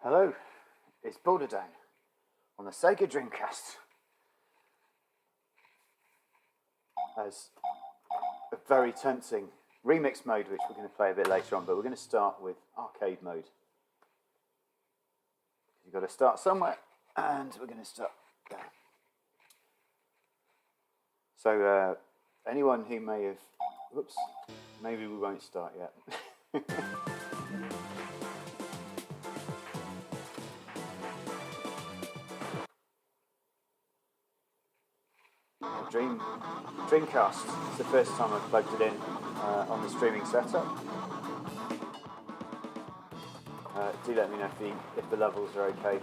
Hello, it's Boulder Down on the Sega Dreamcast as a very tempting remix mode, which we're going to play a bit later on, but we're going to start with arcade mode. You've got to start somewhere, and we're going to start there. So anyone who may have, whoops, maybe we won't start yet. Dreamcast. It's the first time I've plugged it in on the streaming setup. Do let me know if the levels are okay.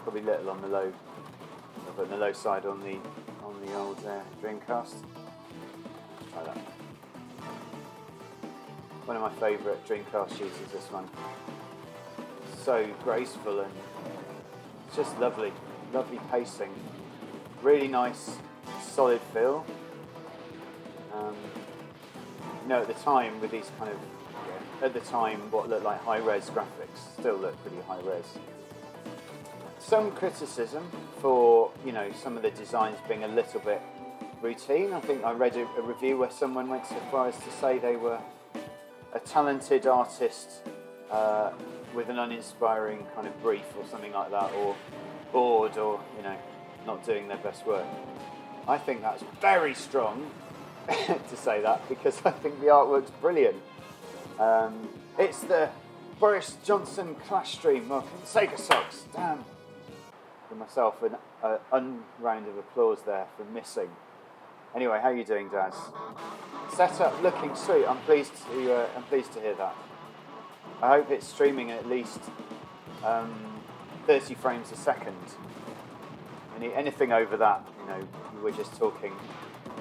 Probably little on the low, but on the low side on the old Dreamcast. Try that. One of my favourite Dreamcast uses this one. So graceful and it's just lovely pacing. Really nice, solid feel. At the time with these kind of, at the time what looked like high-res graphics still look pretty high-res. Some criticism for, some of the designs being a little bit routine. I think I read a review where someone went so far as to say they were a talented artist with an uninspiring kind of brief or something like that, or bored, or, not doing their best work. I think that's very strong to say that, because I think the artwork's brilliant. It's the Boris Johnson Clash stream. Well, Sega Socks, damn. For myself, an round of applause there for missing. Anyway, how are you doing, Daz? Setup looking sweet. I'm pleased to hear that. I hope it's streaming at least 30 frames a second. Anything over that, we're just talking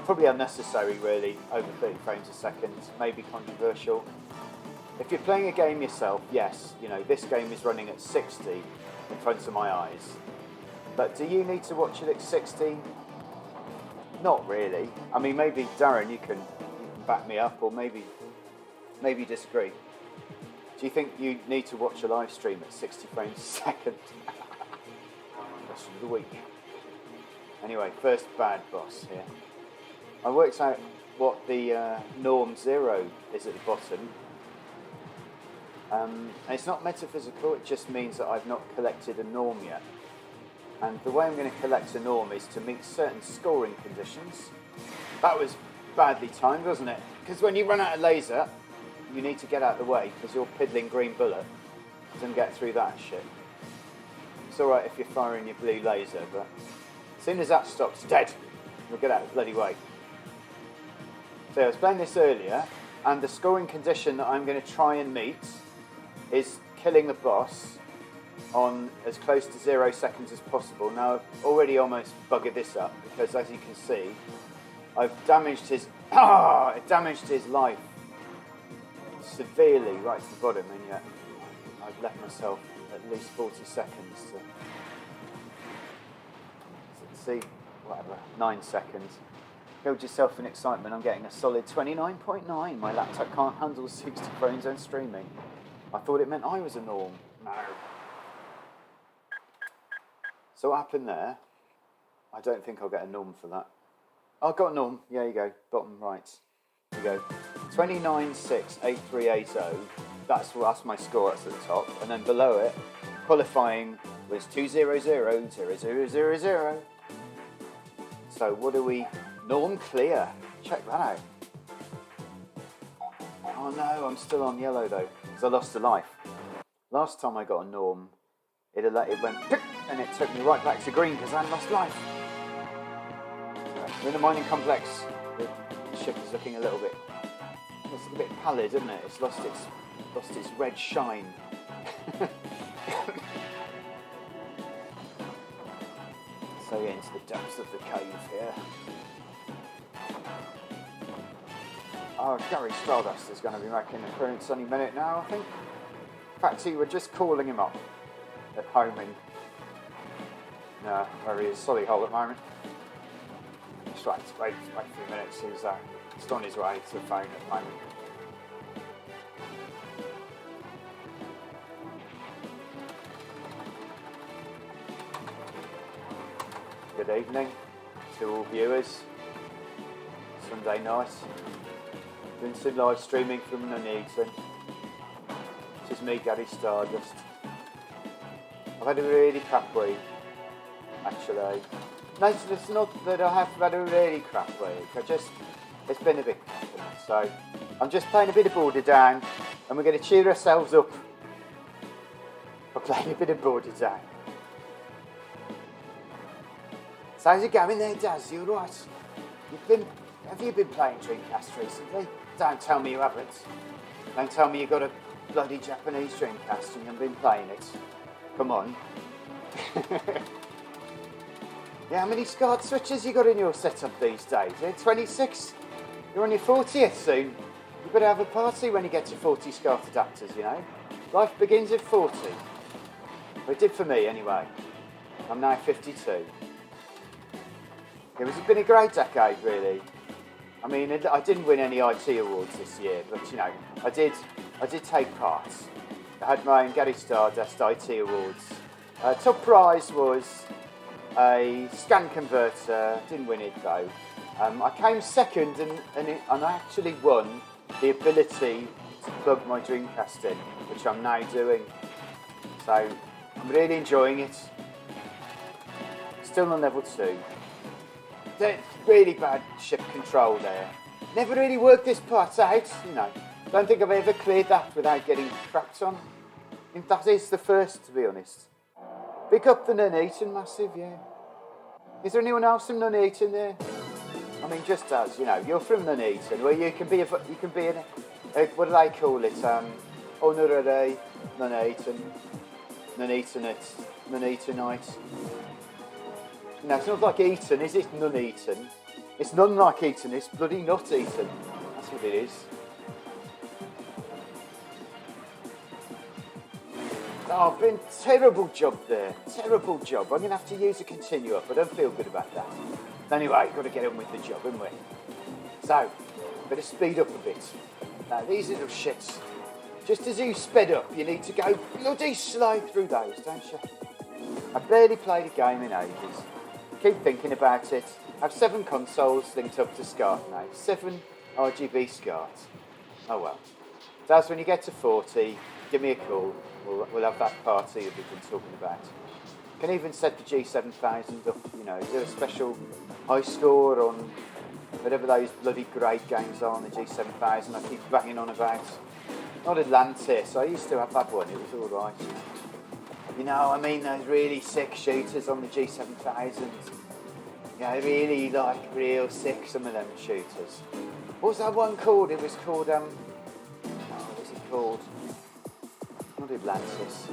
probably unnecessary, really. Over 30 frames a second, maybe controversial. If you're playing a game yourself, yes, this game is running at 60 in front of my eyes. But do you need to watch it at 60? Not really. I mean, maybe Darren, you can back me up, or maybe disagree. Do you think you need to watch a live stream at 60 frames a second? Question of the week. Anyway, first bad boss here. I worked out what the norm 0 is at the bottom. And it's not metaphysical, it just means that I've not collected a norm yet. And the way I'm going to collect a norm is to meet certain scoring conditions. That was badly timed, wasn't it? Because when you run out of laser, you need to get out of the way, because your piddling green bullet doesn't get through that shit. It's alright if you're firing your blue laser, but as soon as that stops dead, you'll get out of the bloody way. So I was playing this earlier, and the scoring condition that I'm going to try and meet is killing the boss on as close to 0 seconds as possible. Now, I've already almost buggered this up, because as you can see, I've damaged his life severely right to the bottom, and yet I've left myself at least 40 seconds to see, 9 seconds. Killed yourself in excitement. I'm getting a solid 29.9. My laptop can't handle 60 frames on streaming. I thought it meant I was a norm. No. So what happened there? I don't think I'll get a norm for that. Oh, I got a norm. Yeah, you go. Bottom right. There you go. 29.68380. That's my score. That's at the top. And then below it, qualifying was 2000000. So what do we... Norm clear. Check that out. Oh no, I'm still on yellow though, because I lost a life. Last time I got a norm, it went and it took me right back to green because I lost life. We're in the mining complex. The ship is looking a little bit pallid, isn't it? It's lost its red shine. So yeah, into the depths of the cave here. Oh, Gary Stardust is going to be making an appearance any minute now, I think. In fact, we're just calling him up at home in where he is, Solihull at the moment. Just wait a few minutes. He's on his way to the phone at the moment. good evening to all viewers. Sunday night, doing some live streaming from Nuneaton. This is me, Gary Stardust. I've had a really crap week, actually. No, it's not that I have had a really crap week. It's been a bit crap. So I'm just playing a bit of Border Down, and we're going to cheer ourselves up by playing a bit of Border Down. So how's it going there, Daz? You alright? Have you been playing Dreamcast recently? Don't tell me you haven't. Don't tell me you got a bloody Japanese Dreamcast and you've been playing it. Come on. Yeah, how many SCART switches you got in your setup these days? Yeah, 26? You're on your 40th soon. You better have a party when you get to 40 SCART adapters, you know. Life begins at 40. Well, it did for me anyway. I'm now 52. It's been a great decade, really. I mean, I didn't win any IT awards this year, but you know, I did take part. I had my own Gary Stardust IT awards. Top prize was a scan converter. Didn't win it though. I came second, and I actually won the ability to plug my Dreamcast in, which I'm now doing. So I'm really enjoying it. Still on level 2. Really bad ship control there. Never really worked this part out, you know. Don't think I've ever cleared that without getting crapped on. I think that is the first, to be honest. Pick up the Nuneaton massive, yeah. Is there anyone else from Nuneaton there? I mean, just as, you know, you're from Nuneaton, where you can be what do they call it? Honorary Nuneaton. Nuneatonite. No, it's not like Eton, is it? Nuneaton. It's none like Eton, it's bloody not Eton. That's what it is. Oh, I've been terrible job there. Terrible job. I'm going to have to use a continue up. I don't feel good about that. Anyway, got to get on with the job, haven't we? So, better speed up a bit. Now, these little shits, just as you sped up, you need to go bloody slow through those, don't you? I barely played a game in ages. Keep thinking about it. I have 7 consoles linked up to SCART now. 7 RGB SCART. Oh well. Daz, when you get to 40, give me a call. We'll have that party that we've been talking about. Can even set the G7000 up, you know, do a special high score on whatever those bloody great games are on the G7000 I keep banging on about. Not Atlantis, I used to have that one, it was alright. You know, I mean, those really sick shooters on the G7000. You know, really, like, real sick, some of them shooters. What was that one called? It was called, what was it called? Not Atlantis.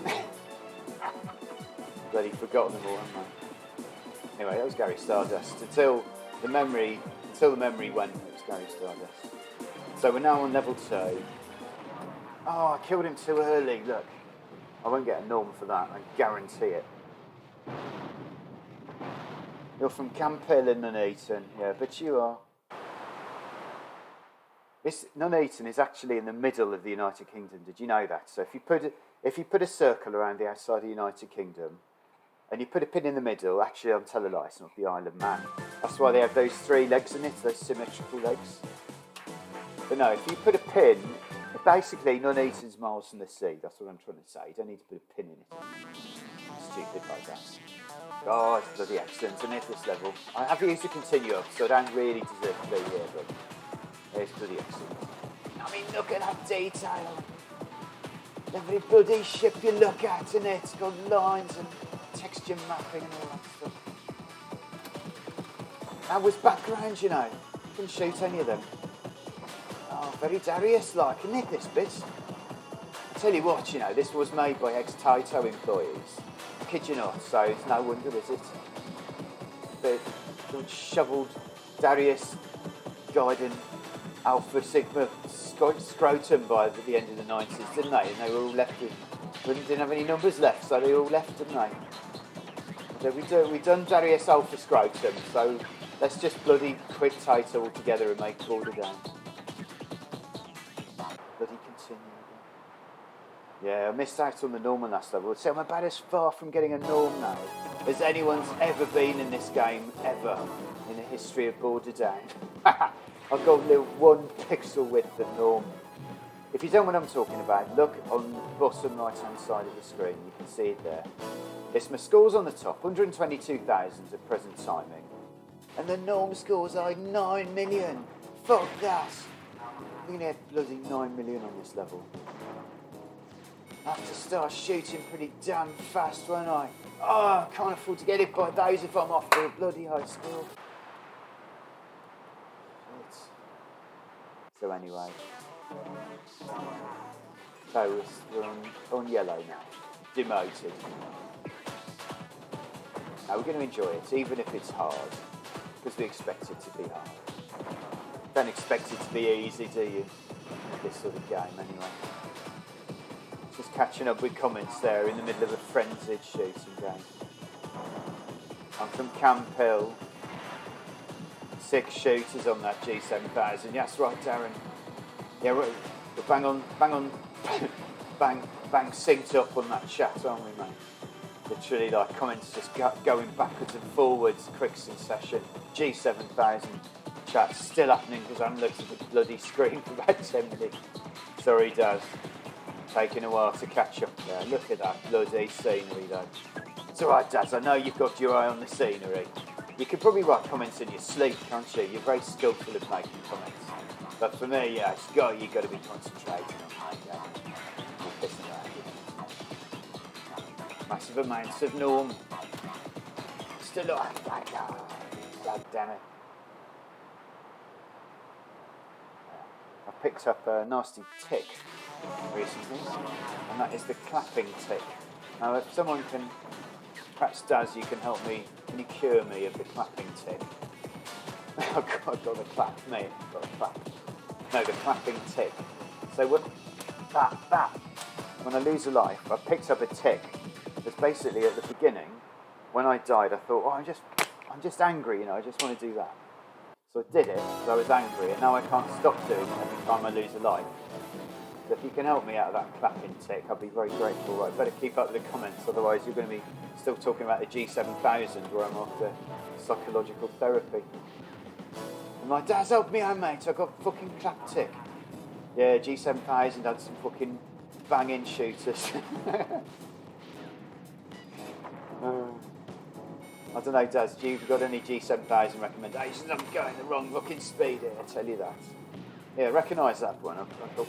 Bloody forgotten them all, haven't I? Anyway, that was Gary Stardust. Until the memory went, it was Gary Stardust. So we're now on level 2. Oh, I killed him too early, look. I won't get a norm for that, I guarantee it. You're from Camp Hill in Nuneaton, yeah, but you are. Nuneaton is actually in the middle of the United Kingdom, did you know that? So if you put a circle around the outside of the United Kingdom, and you put a pin in the middle, actually I'm telling lies, it's not the Isle of Man. That's why they have those 3 legs in it, those symmetrical legs. But no, if you put a pin, basically Nuneaton's miles from the sea, that's what I'm trying to say. You don't need to put a pin in it. Stupid like that. Oh, it's bloody excellent, isn't it, this level? I have used a continue up, so I don't really deserve to be here, but it's bloody excellent. I mean, look at that detail. Every bloody ship you look at in it, it's got lines and texture mapping and all that stuff. That was background, you know. Couldn't shoot any of them. Oh, very Darius-like, isn't it, this bit? I tell you what, you know, this was made by ex-Taito employees. I kid you not, so it's no wonder, is it? They shoveled Darius guiding Alpha Sigma scrotum by the end of the 90s, didn't they? And they were all left with, didn't have any numbers left, so they all left, didn't they? We've done Darius Alpha scrotum, so let's just bloody quit Taito altogether and make Border Down. Bloody continue again. Yeah, I missed out on the normal last level. So I'm about as far from getting a norm now as anyone's ever been in this game, ever, in the history of Border Down. I've got a little 1 pixel width of norm. If you don't know what I'm talking about, look on the bottom right-hand side of the screen. You can see it there. It's my scores on the top, 122,000 at present timing. And the norm scores are 9 million. Fuck that. I'm going to get bloody 9 million on this level. I have to start shooting pretty damn fast, won't I? Oh, I can't afford to get hit by those if I'm off to a bloody high score. So anyway. So we're on yellow now. Demoted. Now we're going to enjoy it, even if it's hard. Because we expect it to be hard. Don't expect it to be easy, do you? This sort of game, anyway. Just catching up with comments there in the middle of a frenzied shooting game. I'm from Camp Hill. 6 shooters on that G7000. Yes, right, Darren. Yeah, we're bang on, bang synced up on that chat, aren't we, mate? Literally, like, comments just going backwards and forwards, quick succession. G7000 chat still happening because I haven't looked at the bloody screen for about 10 minutes. Sorry, Daz. Taking a while to catch up there. Look at that bloody scenery, though. It's alright, Daz. I know you've got your eye on the scenery. You can probably write comments in your sleep, can't you? You're very skillful at making comments. But for me, yeah, you've got to be concentrating on my game. Massive amounts of norm. Still like that guy. God damn it. I picked up a nasty tick recently, and that is the clapping tick. Now, if someone can, perhaps Daz, you can help me. Can you cure me of the clapping tick? Oh God, I've got the clap, mate. I've got the clap. No, the clapping tick. So when I lose a life, I picked up a tick. It's basically at the beginning, when I died, I thought, I'm just angry, you know, I just want to do that. So I did it because I was angry, and now I can't stop doing it every time I lose a life. So if you can help me out of that clapping tick, I'd be very grateful. Right, better keep up with the comments, otherwise you're going to be still talking about the G7000 where I'm after psychological therapy. And my dad's helped me out, mate, I got fucking clap tick. Yeah, G7000 had some fucking banging shooters. I don't know, Daz, have you got any G7000 recommendations? I'm going the wrong fucking speed here, I tell you that. Yeah, recognise that one. I got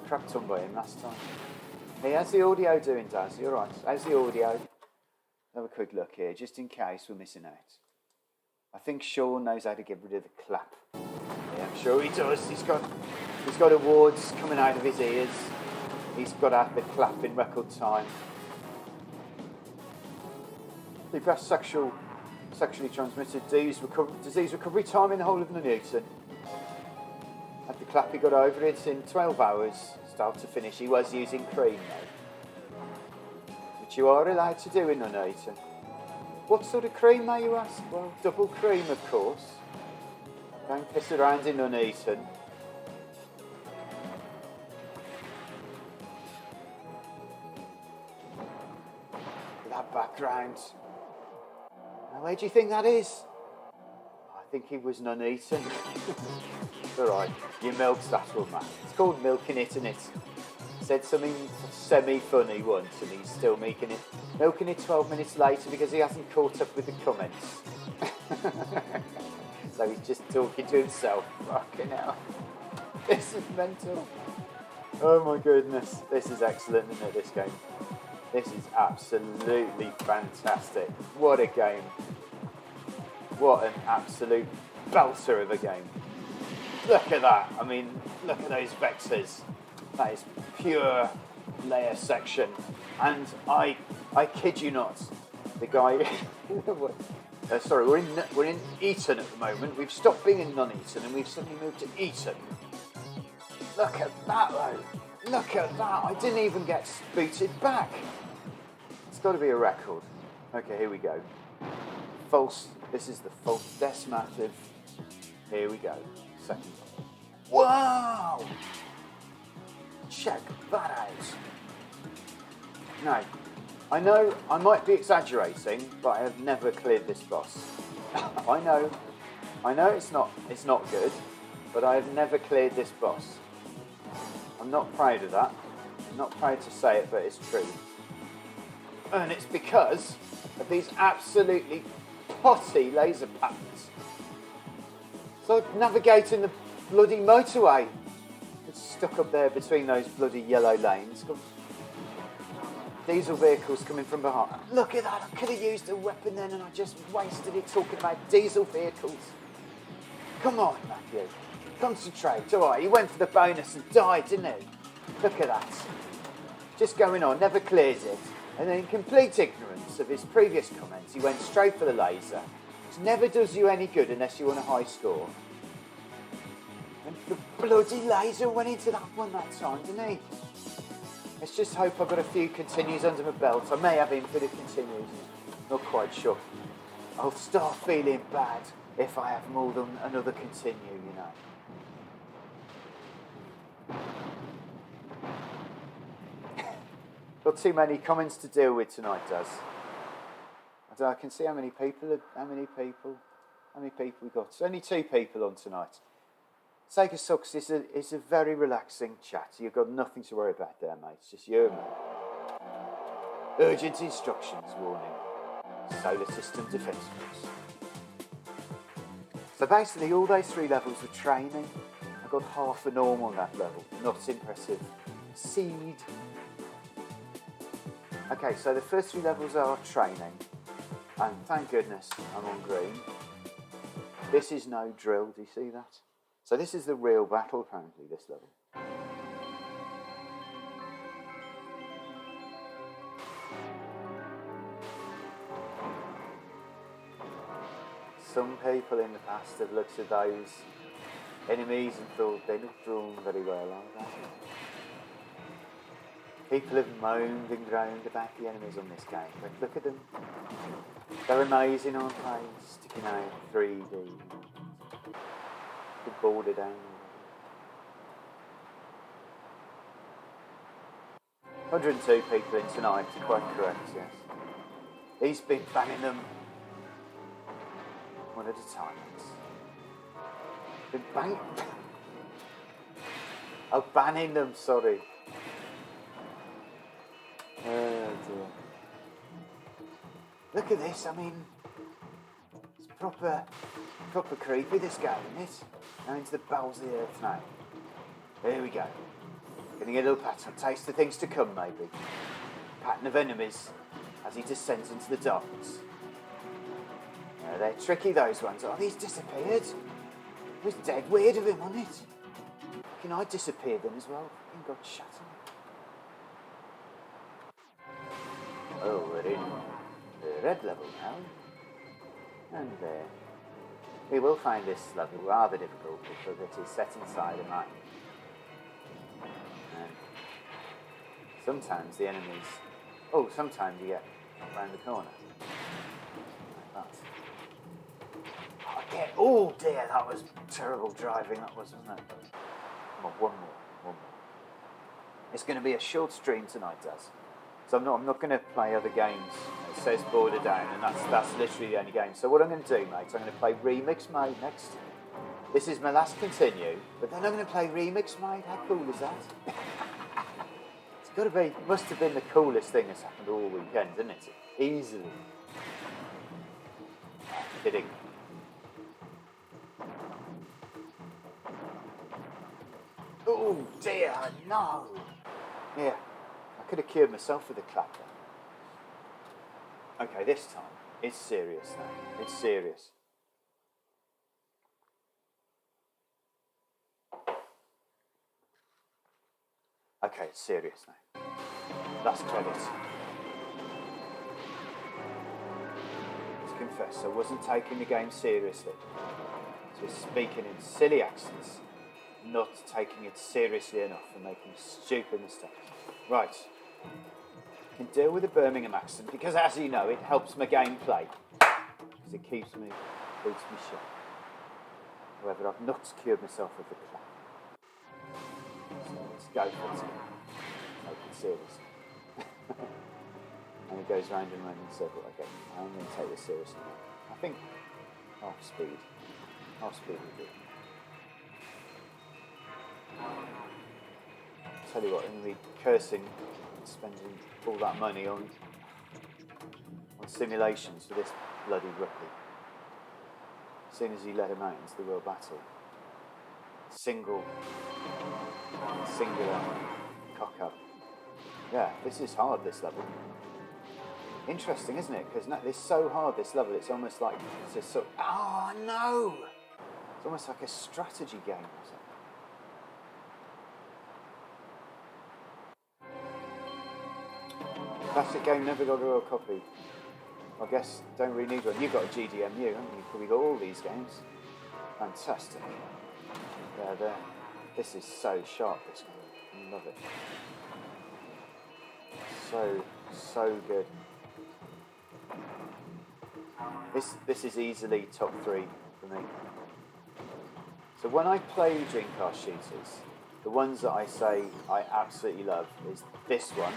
crapped on by him last time. Hey, how's the audio doing, Daz? You alright? How's the audio? Have a quick look here, just in case we're missing out. I think Sean knows how to get rid of the clap. Yeah, I'm sure he does. He's got awards coming out of his ears. He's got out the clap in record time. The best sexually transmitted disease recovery time in the whole of Nuneaton. At the clap, he got over it in 12 hours, start to finish. He was using cream though, which you are allowed to do in Nuneaton. What sort of cream, may you ask? Well, double cream, of course. Don't piss around in Nuneaton. That background. Now, where do you think that is? I think he was Nuneaton. It's alright, you milked that one, man. It's called milking it, and it said something semi-funny once, and he's still milking it 12 minutes later because he hasn't caught up with the comments. So he's just talking to himself. Fucking hell. This is mental. Oh my goodness. This is excellent, isn't it, this game? This is absolutely fantastic. What a game. What an absolute belter of a game. Look at that. I mean, look at those vectors. That is pure layer section. And I kid you not, the guy... sorry, we're in Eton at the moment. We've stopped being in non-Eton and we've suddenly moved to Eton. Look at that, though. Look at that. I didn't even get booted back. It's got to be a record. Okay, here we go. False. This is the false decimative. Here we go. Second. Wow! Check that out. No. I know I might be exaggerating, but I have never cleared this boss. I know it's not good, but I have never cleared this boss. I'm not proud of that. I'm not proud to say it, but it's true. And it's because of these absolutely potty laser patterns. It's like navigating the bloody motorway. It's stuck up there between those bloody yellow lanes. Got diesel vehicles coming from behind. Look at that, I could have used a weapon then and I just wasted it talking about diesel vehicles. Come on, Matthew. Concentrate. Alright, he went for the bonus and died, didn't he? Look at that. Just going on, never clears it. And then in complete ignorance of his previous comments, he went straight for the laser. Which never does you any good unless you want a high score. And the bloody laser went into that one that time, didn't he? Let's just hope I've got a few continues under my belt. I may have infinite continues. Not quite sure. I'll start feeling bad if I have more than another continue, you know. Got too many comments to deal with tonight, Daz. I can see how many people we got. It's only 2 people on tonight. Sega Sucks is a very relaxing chat. You've got nothing to worry about there, mate. It's just you and me. Urgent instructions, warning. Solar system defense force. So basically, all those 3 levels were training. I got half a norm on that level. Not impressive. Seed. Okay, so the first 3 levels are training. And thank goodness I'm on green. This is no drill, do you see that? So this is the real battle, apparently, this level. Some people in the past have looked at those enemies and thought they're not drawn very well, are they? People have moaned and groaned about the enemies on this game, but look at them. They're amazing, aren't they? Sticking out 3D. The border down. 102 people in tonight, quite correct, yes. He's been banning them one at a time. Been banning them, sorry. Oh dear. Look at this, I mean, it's proper creepy, this game, isn't it? Now into the bowels of the earth now. Here we go. Gonna get a little pattern, taste the things to come, maybe. Pattern of enemies as he descends into the darkness. They're tricky, those ones. Oh, he's disappeared. It was dead weird of him, wasn't it? Fucking I disappeared then as well. Fucking got shut up. Oh, we're in the red level now. And we will find this level rather difficult because it is set inside a mine. And sometimes the enemies... Oh, sometimes you get around the corner. Like that. Oh dear, that was terrible driving, that was, wasn't it? Come on, one more. It's going to be a short stream tonight, Daz. So I'm not going to play other games. It says Border Down, and that's literally the only game. So what I'm going to do, mate, I'm going to play Remix Mode next. This is my last continue, but then I'm going to play Remix Mode. How cool is that? It's got to be, must have been the coolest thing that's happened all weekend, isn't it? Easily. Kidding. Oh dear, no. Yeah, I could have cured myself with a clapper. Okay, this time, it's serious now. It's serious. Okay, it's serious now. Last credits. Let's confess, I wasn't taking the game seriously. I was speaking in silly accents. Not taking it seriously enough and making stupid mistakes. Right. I can deal with the Birmingham accent because, as you know, it helps my gameplay. Because it keeps me sharp. However, I've not cured myself with the clap. So let's go for it. Take it seriously. it goes round and round in a circle. Okay, I'm going to take this seriously. I think half speed. Half speed will do. Tell you what, I'm going to be cursing spending all that money on simulations for this bloody rookie. As soon as you let him out into the real battle, singular cock up. Yeah, this is hard, this level. Interesting, isn't it? Because it's so hard, this level, it's almost like it's a sort of, oh no! It's almost like a strategy game or something. Classic game, never got a real copy. I guess don't really need one. You've got a GDMU, haven't you? You've probably got all these games. Fantastic. Yeah, this is so sharp, this game. I love it. So good. This is easily top 3 for me. So when I play Dreamcast shooters, the ones that I say I absolutely love is this one.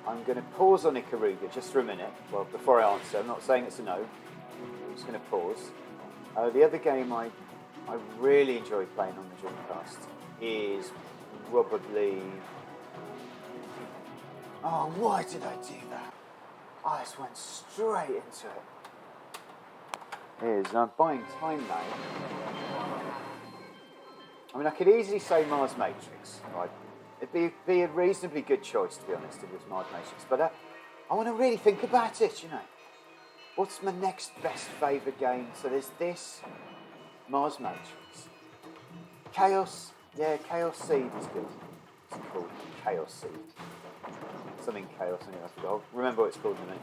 I'm going to pause on Ikaruga just for a minute. Well, before I answer, I'm not saying it's a no. I'm just going to pause. The other game I really enjoy playing on the Dreamcast is probably... Oh, why did I do that? I just went straight into it. Here's, I'm buying time now. I mean, I could easily say Mars Matrix, right? It'd be a reasonably good choice, to be honest, if it was Mars Matrix. But I want to really think about it, you know. What's my next best favourite game? So there's this, Mars Matrix. Chaos, yeah, Chaos Seed is good. It's called Chaos Seed. Something Chaos, anyway, I forgot. I'll remember what it's called in a minute.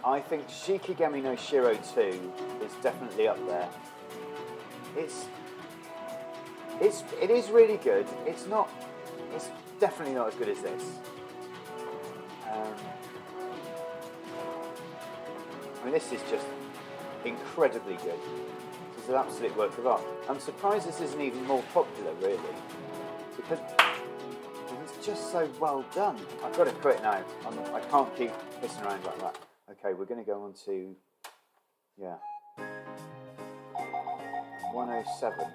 I think Shikigami no Shiro 2 is definitely up there. It is really good. It's definitely not as good as this. I mean, this is just incredibly good. This is an absolute work of art. I'm surprised this isn't even more popular, really, because it's just so well done. I've got to quit now. I can't keep pissing around like that. Okay, we're going to go on to, 107.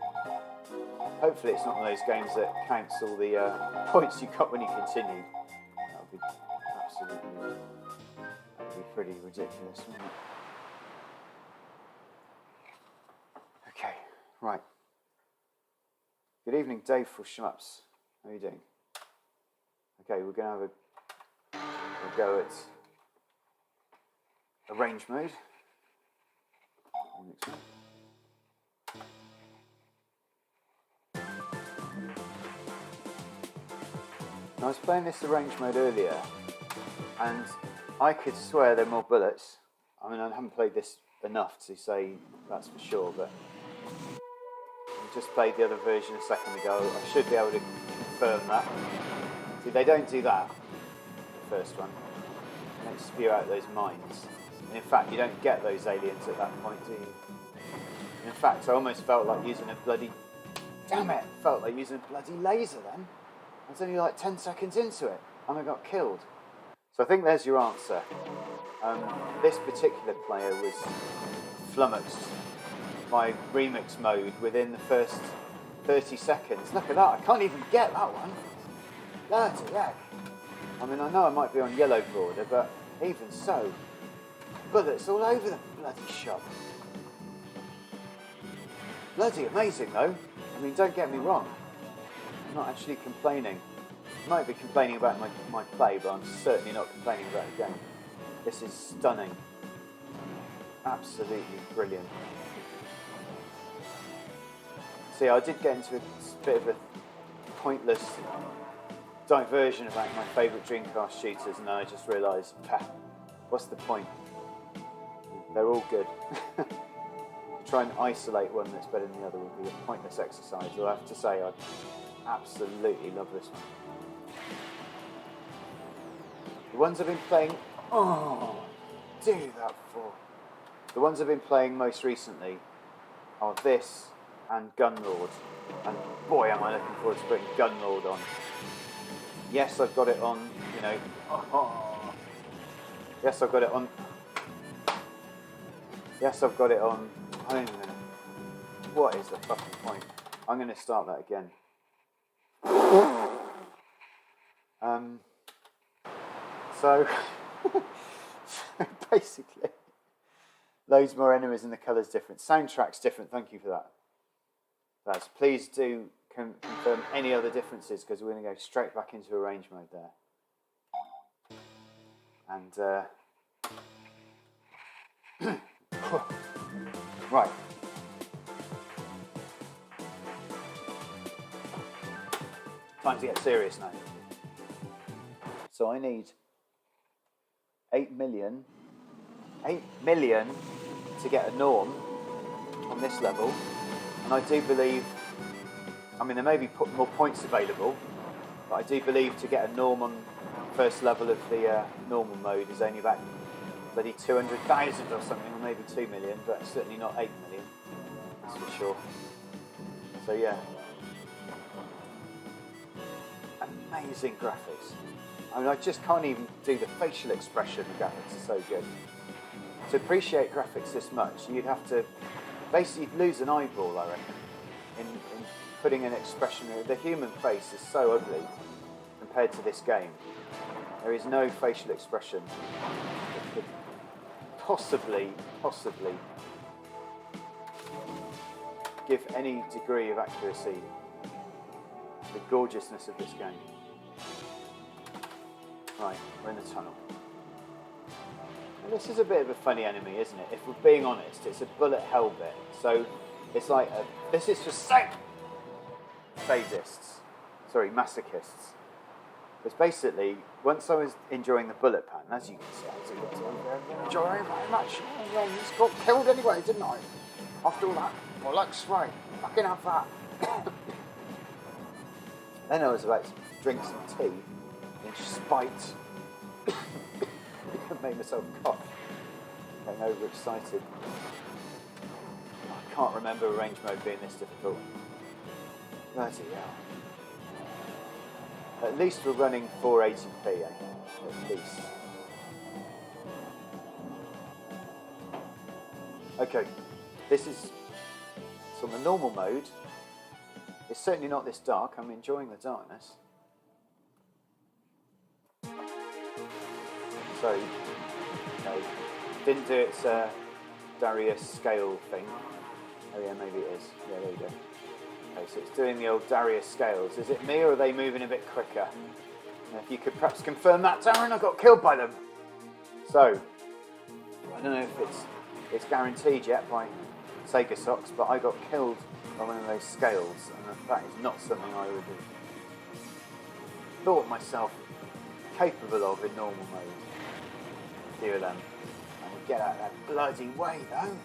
Hopefully it's not one of those games that counts all the points you got when you continue. That would be pretty ridiculous, wouldn't it? Okay, right. Good evening, Dave for Schmups. How are you doing? Okay, we're going to have a go at arrange mode. Next one. I was playing this arrange mode earlier, and I could swear there are more bullets. I mean, I haven't played this enough to say that's for sure, but I just played the other version a second ago. I should be able to confirm that. See, they don't do that, the first one. They don't spew out those mines. And in fact, you don't get those aliens at that point, do you? And in fact, I almost felt like using a bloody... Damn it! Felt like using a bloody laser then. I was only like 10 seconds into it, and I got killed. So I think there's your answer. This particular player was flummoxed by remix mode within the first 30 seconds. Look at that, I can't even get that one. Bloody heck. I mean, I know I might be on yellow border, but even so, bullets all over the bloody shop. Bloody amazing though. I mean, don't get me wrong. I'm not actually complaining. I might be complaining about my play, but I'm certainly not complaining about the game. This is stunning. Absolutely brilliant. See, I did get into a bit of a pointless diversion about my favourite Dreamcast shooters, and then I just realised, what's the point? They're all good. Try and isolate one that's better than the other would be a pointless exercise. I'll have to say I absolutely love this one. The ones I've been playing... Oh, do that for... The ones I've been playing most recently are this and Gunlord. And boy, am I looking forward to putting Gunlord on. Yes, I've got it on, you know. Yes, I've got it on. Yes, I've got it on. I don't even know. What is the fucking point? I'm going to start that again. So basically, loads more enemies and the colour's different. Soundtrack's different. Thank you for that. Please do confirm any other differences, because we're going to go straight back into arrange mode there. And right. Time to get serious now. So I need 8 million to get a norm on this level, and I do believe, I mean, there may be more points available, but I do believe to get a norm on first level of the normal mode is only about bloody 200,000 or something, or maybe 2 million, but certainly not 8 million, that's for sure. So yeah, amazing graphics. I mean, I just can't even do the facial expression. The graphics are so good. To appreciate graphics this much, you'd have to basically lose an eyeball, I reckon, in putting an expression. The human face is so ugly compared to this game. There is no facial expression that could possibly give any degree of accuracy to the gorgeousness of this game. Right, we're in the tunnel. And this is a bit of a funny enemy, isn't it? If we're being honest, it's a bullet hell bit. So it's like, this is for sadists. Sorry, masochists. Because basically, once I was enjoying the bullet pattern, as you can see, I was enjoying very much. I just got killed anyway, didn't I? After all that, bollocks, right, fucking have that. Then I was about to drink some tea in spite. I made myself cough. Getting overexcited. I can't remember arrange mode being this difficult. Bloody hell. At least we're running 480p, at least. Okay, this is on the normal mode. It's certainly not this dark. I'm enjoying the darkness. So, okay, didn't do its Darius scale thing. Oh yeah, maybe it is. Yeah, there you go. Okay, so it's doing the old Darius scales. Is it me, or are they moving a bit quicker? Now, if you could perhaps confirm that, Darren, I got killed by them. So, I don't know if it's guaranteed yet by Sega Socks, but I got killed by one of those scales, and that is not something I would have thought myself capable of in normal mode. A few of them. And we get out of that bloody way, though.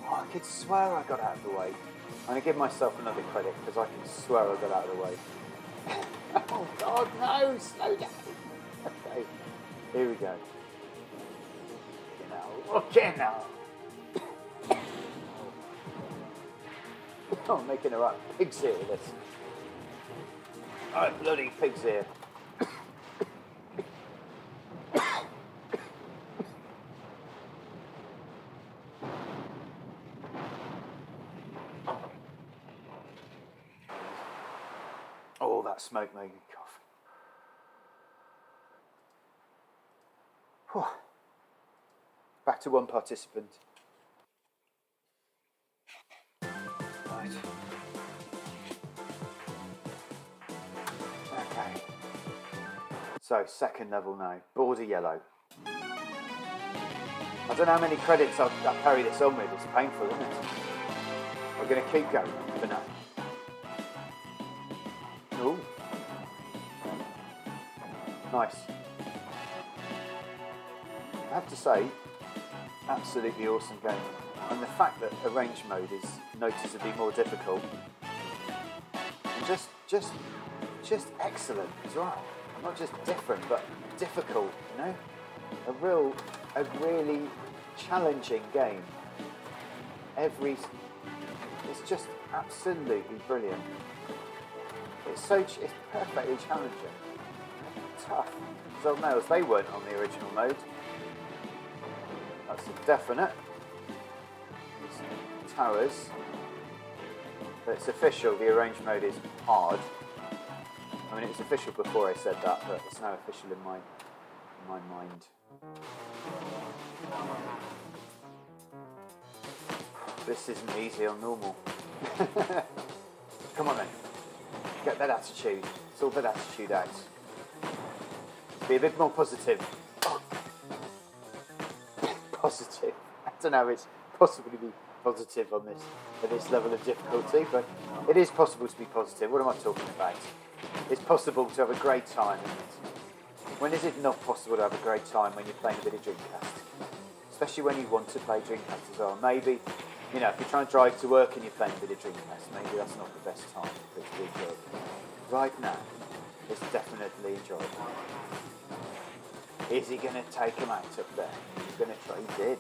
Oh, I could swear I got out of the way. I'm going to give myself another credit, because I can swear I got out of the way. Oh God, no! Slow down! Okay, here we go. Okay now. I'm making a right pig's ear with this. Alright, bloody pig's ear. Oh, that smoke made me cough. Whew. Back to one participant. Right. Okay. So, second level now. Border yellow. I don't know how many credits I'll carry this on with. It's painful, isn't it? We're going to keep going for now. Ooh. Nice. I have to say, absolutely awesome game. And the fact that arrange mode is noticeably more difficult, and just excellent as well. Not just different, but difficult, you know? A really challenging game. It's just absolutely brilliant. It's perfectly challenging. Tough. So nails, they weren't on the original mode. That's a definite. It's towers. But it's official, the arranged mode is hard. I mean, it was official before I said that, but it's now official in my mind. This isn't easy on normal. Come on then. Get that attitude. Sort that attitude out. Be a bit more positive. Positive. I don't know, it's possible to be positive on this at this level of difficulty, but it is possible to be positive. What am I talking about? It's possible to have a great time, isn't it? When is it not possible to have a great time when you're playing a bit of Dreamcast? Especially when you want to play Dreamcast as well. Maybe, if you're trying to drive to work and you're playing a bit of Dreamcast, maybe that's not the best time for it to be enjoyed. Right now, it's definitely enjoyable. Is he going to take him out up there? He's going to try. He did.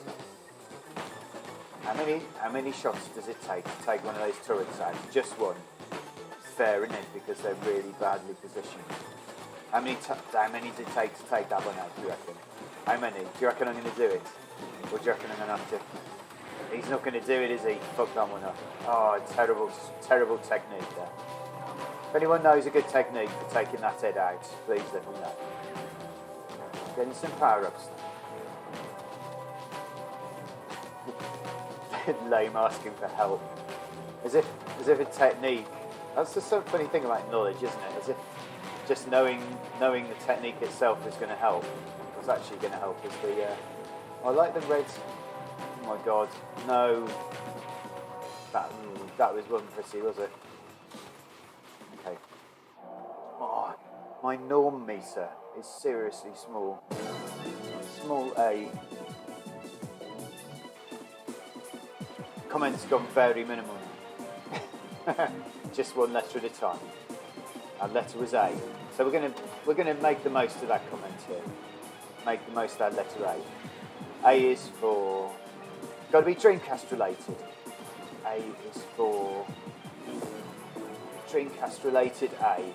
How many shots does it take to take one of those turrets out? Just one. It's fair, isn't it? Because they're really badly positioned. How many does it take to take that one out, do you reckon? How many? Do you reckon I'm going to do it? Or do you reckon I'm going to have to? He's not going to do it, is he? Fuck that one up. Oh, terrible technique there. If anyone knows a good technique for taking that head out, please let me know. Getting some power-ups. Lame asking for help. As if a technique. That's just some funny thing about knowledge, isn't it? As if just knowing the technique itself is going to help. What's actually going to help is the... I like the red... Oh my god. No. That was one pretty, was it? Okay. Oh, my norm meter is seriously small. Small A. Comments gone very minimal. Just one letter at a time. Our letter was A. So we're gonna make the most of that comment here. Make the most of that letter A. A is for... Got to be Dreamcast related. A is for Dreamcast related A.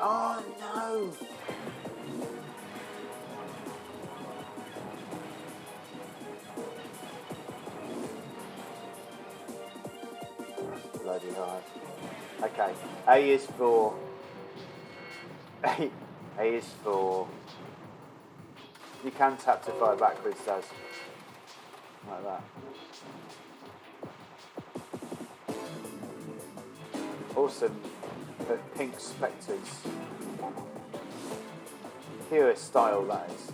Oh no! Bloody hard. Okay, A is for... A is for... You can tap to fire backwards, Daz. Like that. Awesome. The pink spectres. Pure style, that is.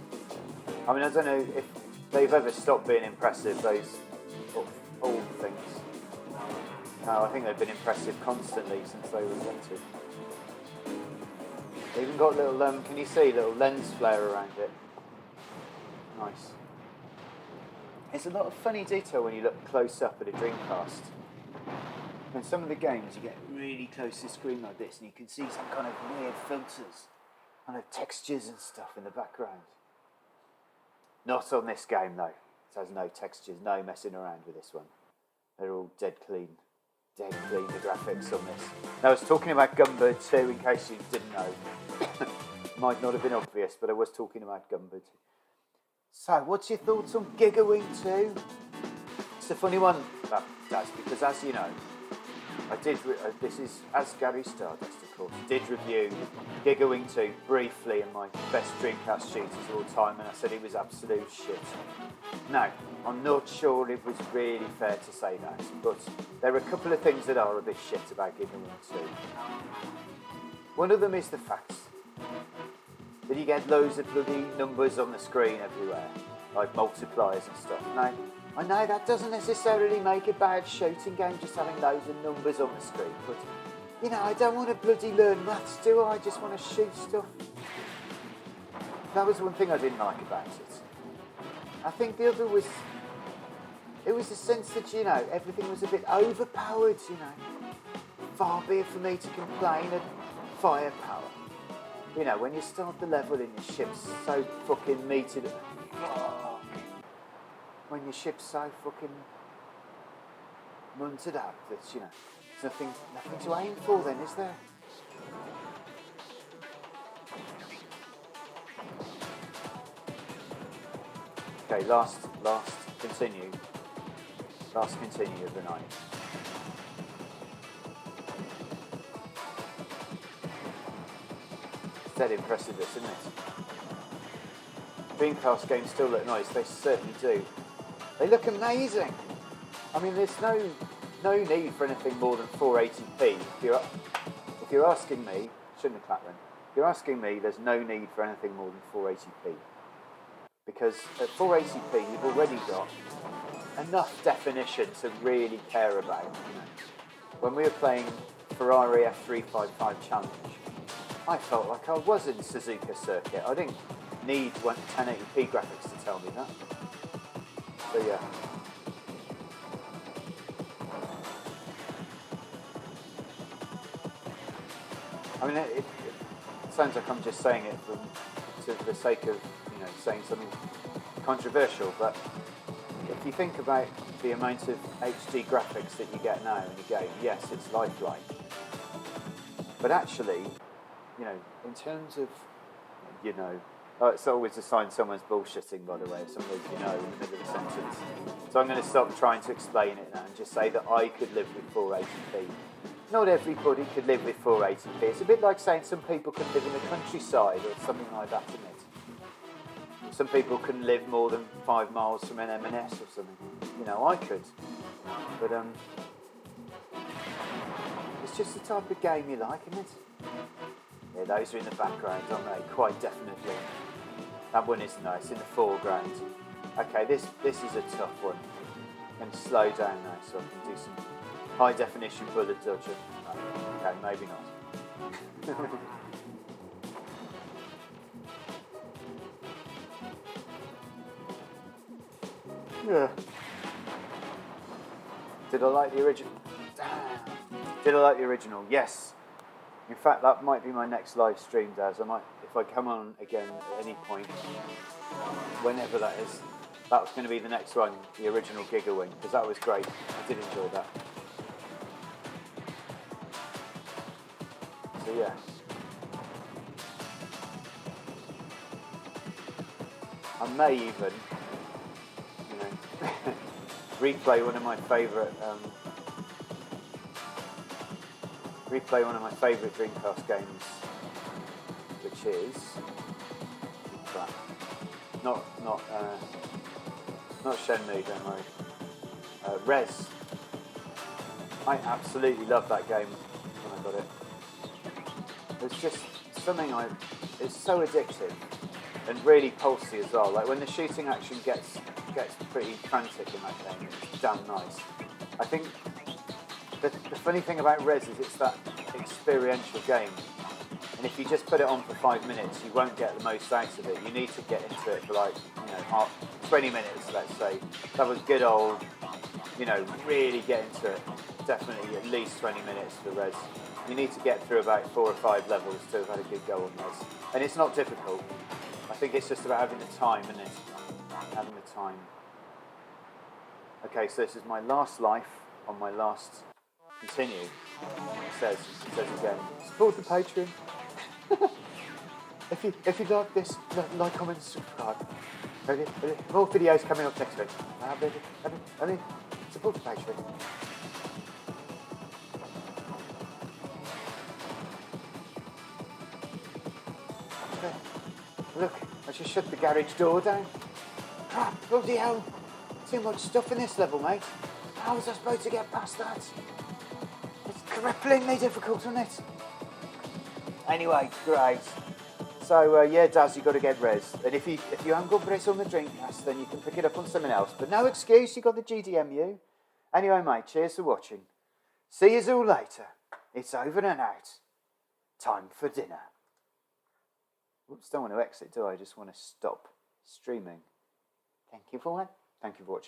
I mean, I don't know if they've ever stopped being impressive, those old things. No, I think they've been impressive constantly since they were invented. They even got little, can you see, little lens flare around it. Nice. There's a lot of funny detail when you look close up at a Dreamcast. In some of the games you get really close to the screen like this and you can see some kind of weird filters, kind of textures and stuff in the background. Not on this game though. It has no textures, no messing around with this one. They're all dead clean. Dead clean, the graphics on this. Now I was talking about Gumbird 2 in case you didn't know. Might not have been obvious, but I was talking about Gumbird 2. So, what's your thoughts on Gigawing 2? It's a funny one, that's because as you know, I did, this is, as Gary Stardust of course, did review Gigawing 2 briefly in my best Dreamcast shooters of all time, and I said it was absolute shit. Now, I'm not sure it was really fair to say that, but there are a couple of things that are a bit shit about Gigawing 2. One of them is the fact that you get loads of bloody numbers on the screen everywhere, like multipliers and stuff. Now, I know that doesn't necessarily make a bad shooting game, just having loads of numbers on the screen, but, you know, I don't want to bloody learn maths, do I? I just want to shoot stuff. That was one thing I didn't like about it. I think the other was, it was the sense that, you know, everything was a bit overpowered, you know. Far be it for me to complain at firepower. You know, when you start the level and your ship's so fucking metered, when your ship's so fucking munted up that, you know, there's nothing to aim for then, is there? Okay, last continue of the night. It's dead impressive, this, isn't it? Dreamcast games still look nice, they certainly do. They look amazing. I mean, there's no need for anything more than 480p. If you're asking me, shouldn't have clapped then. If you're asking me, there's no need for anything more than 480p. Because at 480p, you've already got enough definition to really care about. You know. When we were playing Ferrari F355 Challenge, I felt like I was in Suzuka Circuit. I didn't need 1080p graphics to tell me that. So yeah. I mean, it sounds like I'm just saying it to the sake of, you know, saying something controversial, but if you think about the amount of HD graphics that you get now in a game, yes, it's lifelike. But actually, you know, in terms of, you know, it's always a sign someone's bullshitting, by the way, if somebody, you know, in the middle of a sentence. So I'm going to stop trying to explain it now and just say that I could live with 480p. Not everybody could live with 480p. It's a bit like saying some people can live in the countryside or something like that, isn't it? Some people can live more than 5 miles from an M&S or something. You know, I could. But it's just the type of game you like, isn't it? Yeah, those are in the background, aren't they? Quite definitely. That one is nice, in the foreground. Okay, this is a tough one. I'm going to slow down now so I can do some high definition bullet dodging. Okay, maybe not. Yeah. Did I like the original? Did I like the original? Yes. In fact, that might be my next live stream, Daz. I might, if I come on again at any point, whenever that is, that was going to be the next one, the original Giga Wing, because that was great. I did enjoy that. So yeah. I may even, you know, replay one of my favourite Dreamcast games, which is not Shenmue, don't worry. Rez. I absolutely loved that game when I got it. It's just something it's so addictive and really pulsy as well. Like when the shooting action gets pretty frantic in that game, it's damn nice. I think the funny thing about Rez is it's that experiential game, and if you just put it on for 5 minutes, you won't get the most out of it. You need to get into it for like, you know, 20 minutes, let's say. That was good old, you know, really get into it. Definitely at least 20 minutes for Rez. You need to get through about 4 or 5 levels to have had a good go on Rez. And it's not difficult. I think it's just about having the time, isn't it? Having the time. Okay, so this is my last life on my last continue. It says again, support the Patreon. if you like this, like, comment, subscribe. Ready? More videos coming up next week. Ready? Support the Patreon. Okay. Look, I just shut the garage door down. Crap, bloody hell. Too much stuff in this level, mate. How was I supposed to get past that? It's cripplingly difficult, isn't it? Anyway, great. So, yeah, Daz, you've got to get Rez. And if you haven't got Rez on the Dreamcast, then you can pick it up on something else. But no excuse, you got the GDMU. Anyway, mate, cheers for watching. See you all later. It's over and out. Time for dinner. Whoops, don't want to exit, do I? I just want to stop streaming. Thank you for watching.